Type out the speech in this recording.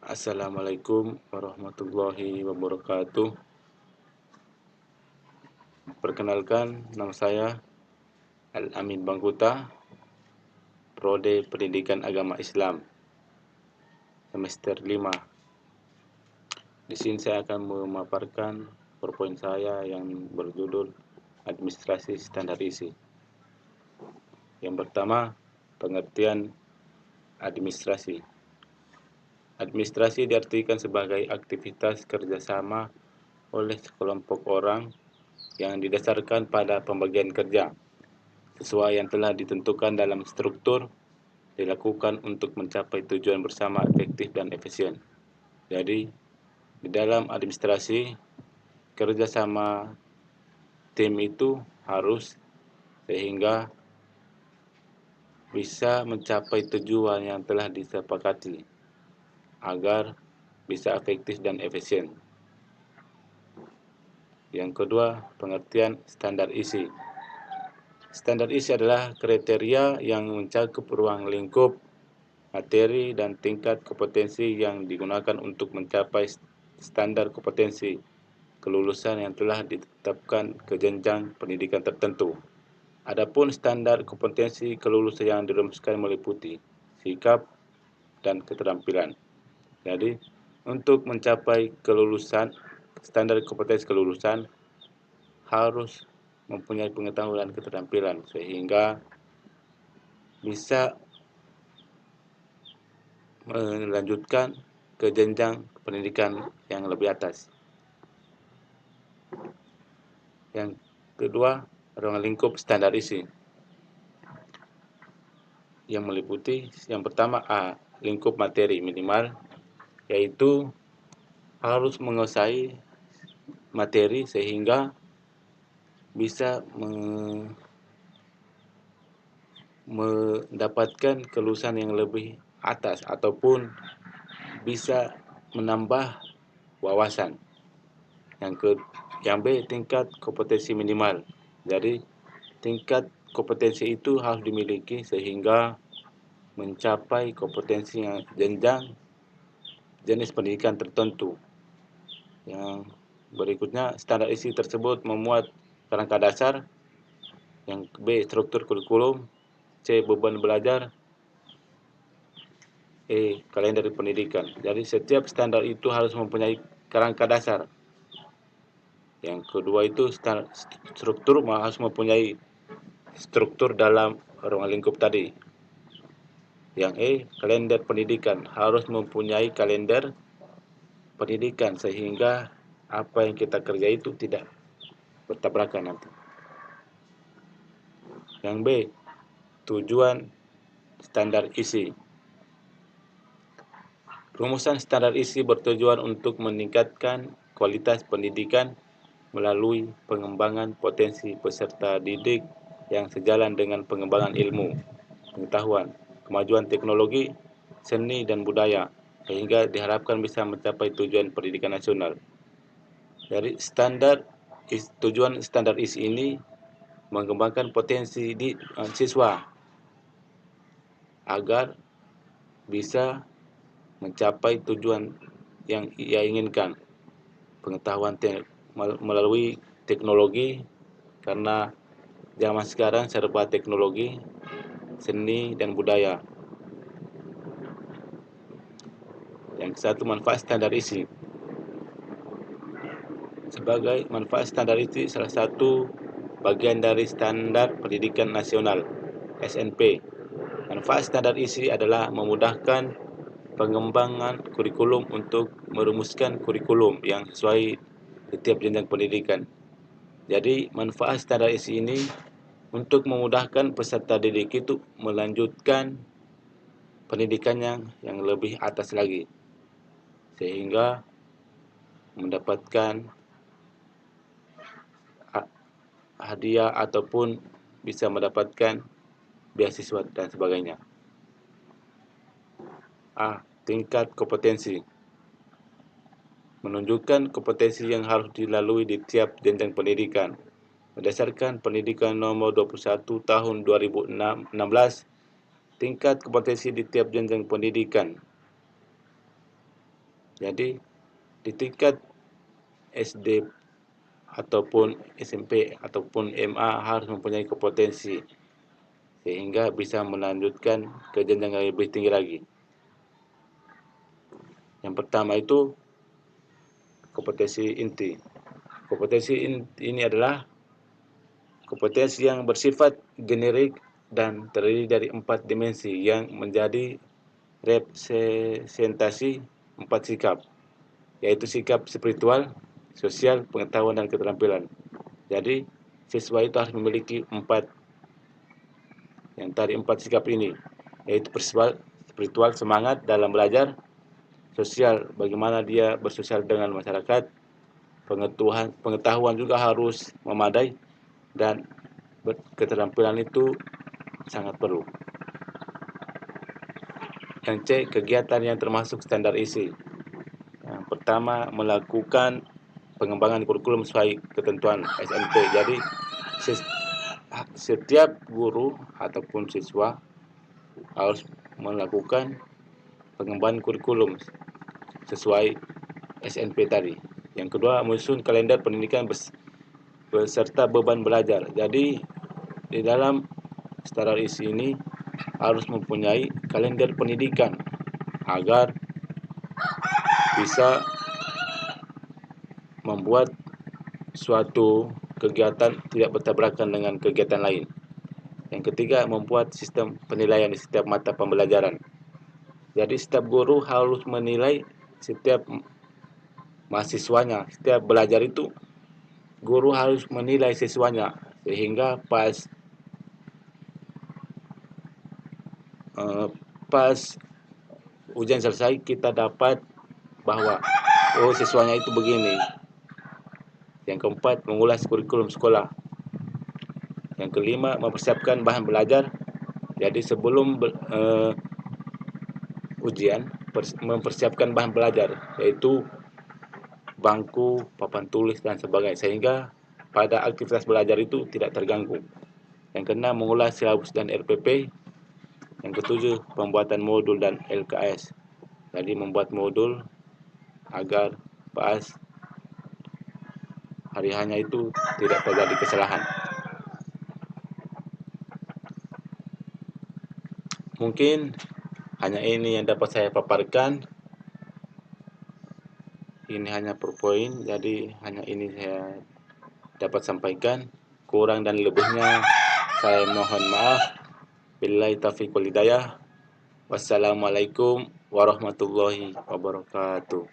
Assalamualaikum warahmatullahi wabarakatuh. Perkenalkan, nama saya Al-Amin Bangkuta, Prode Pendidikan Agama Islam, semester 5. Di sini saya akan memaparkan PowerPoint saya yang berjudul Administrasi Standar Isi. Yang pertama, pengertian administrasi. Administrasi diartikan sebagai aktivitas kerjasama oleh sekelompok orang yang didasarkan pada pembagian kerja sesuai yang telah ditentukan dalam struktur dilakukan untuk mencapai tujuan bersama efektif dan efisien. Jadi, di dalam administrasi, kerjasama tim itu harus sehingga bisa mencapai tujuan yang telah disepakati agar bisa efektif dan efisien. Yang kedua, pengertian standar isi. Standar isi adalah kriteria yang mencakup ruang lingkup, materi, dan tingkat kompetensi yang digunakan untuk mencapai standar kompetensi kelulusan yang telah ditetapkan ke jenjang pendidikan tertentu. Adapun standar kompetensi kelulusan yang dirumuskan meliputi sikap dan keterampilan. Jadi, untuk mencapai kelulusan, standar kompetensi kelulusan harus mempunyai pengetahuan dan keterampilan sehingga bisa melanjutkan ke jenjang pendidikan yang lebih atas. Yang kedua, ruang lingkup standar isi yang meliputi yang pertama lingkup materi minimal, yaitu harus menguasai materi sehingga bisa mendapatkan kelulusan yang lebih atas ataupun bisa menambah wawasan. Yang B, tingkat kompetensi minimal. Jadi, tingkat kompetensi itu harus dimiliki sehingga mencapai kompetensi yang jenjang jenis pendidikan tertentu. Yang berikutnya, standar isi tersebut memuat kerangka dasar. Yang B, struktur kurikulum. C, beban belajar. E, kalender pendidikan. Jadi setiap standar itu harus mempunyai kerangka dasar. Yang kedua itu struktur harus mempunyai struktur dalam ruang lingkup tadi. Yang E, kalender pendidikan harus mempunyai kalender pendidikan sehingga apa yang kita kerja itu tidak bertabrakan nanti. Yang B, tujuan standar isi. Rumusan standar isi bertujuan untuk meningkatkan kualitas pendidikan melalui pengembangan potensi peserta didik yang sejalan dengan pengembangan ilmu, pengetahuan, kemajuan teknologi, seni, dan budaya, sehingga diharapkan bisa mencapai tujuan pendidikan nasional. Dari tujuan standar isi ini mengembangkan potensi siswa agar bisa mencapai tujuan yang ia inginkan. Pengetahuan melalui teknologi, karena zaman sekarang serba teknologi, seni, dan budaya. Yang satu, manfaat standar isi. Sebagai manfaat standar isi, salah satu bagian dari Standar Pendidikan Nasional (SNP). Manfaat standar isi adalah memudahkan pengembangan kurikulum untuk merumuskan kurikulum yang sesuai di tiap jenjang pendidikan. Jadi, manfaat standar isi ini untuk memudahkan peserta didik itu melanjutkan pendidikannya yang lebih atas lagi, sehingga mendapatkan hadiah ataupun bisa mendapatkan beasiswa dan sebagainya. Tingkat kompetensi. Menunjukkan kompetensi yang harus dilalui di tiap jenjang pendidikan. Berdasarkan Pendidikan Nomor 21 Tahun 2016, tingkat kompetensi di tiap jenjang pendidikan Jadi di tingkat SD ataupun SMP ataupun MA harus mempunyai kompetensi sehingga bisa melanjutkan ke jenjang yang lebih tinggi lagi. Yang pertama itu kompetensi inti. Kompetensi ini adalah kompetensi yang bersifat generik dan terdiri dari 4 dimensi yang menjadi representasi 4 sikap, yaitu sikap spiritual, sosial, pengetahuan, dan keterampilan. Jadi, siswa itu harus memiliki 4 yang tadi 4 sikap ini, yaitu spiritual, semangat dalam belajar, sosial, bagaimana dia bersosial dengan masyarakat, pengetahuan juga harus memadai, dan keterampilan itu sangat perlu. Yang C, kegiatan yang termasuk standar isi. Yang pertama, melakukan pengembangan kurikulum sesuai ketentuan SNP. Jadi, setiap guru ataupun siswa harus melakukan pengembangan kurikulum sesuai SNP tadi. Yang kedua, menyusun kalender pendidikan beserta beban belajar. Jadi, di dalam standar isi ini harus mempunyai kalender pendidikan agar bisa membuat suatu kegiatan tidak bertabrakan dengan kegiatan lain. Yang ketiga, membuat sistem penilaian di setiap mata pembelajaran. Jadi setiap guru harus menilai setiap mahasiswanya. Setiap belajar itu guru harus menilai siswanya sehingga pas ujian selesai kita dapat bahwa siswanya itu begini. Yang keempat, mengulas kurikulum sekolah. Yang kelima, mempersiapkan bahan belajar. Jadi sebelum ujian, mempersiapkan bahan belajar, yaitu bangku, papan tulis, dan sebagainya, sehingga pada aktivitas belajar itu tidak terganggu. Yang keenam, mengulas silabus dan RPP. Yang ketujuh, pembuatan modul dan LKS. Jadi membuat modul agar pas hari hanya itu tidak terjadi kesalahan. Mungkin hanya ini yang dapat saya paparkan. Ini hanya PowerPoint, jadi hanya ini saya dapat sampaikan. Kurang dan lebihnya saya mohon maaf. Billahi taufiq wal hidayah. Wassalamualaikum warahmatullahi wabarakatuh.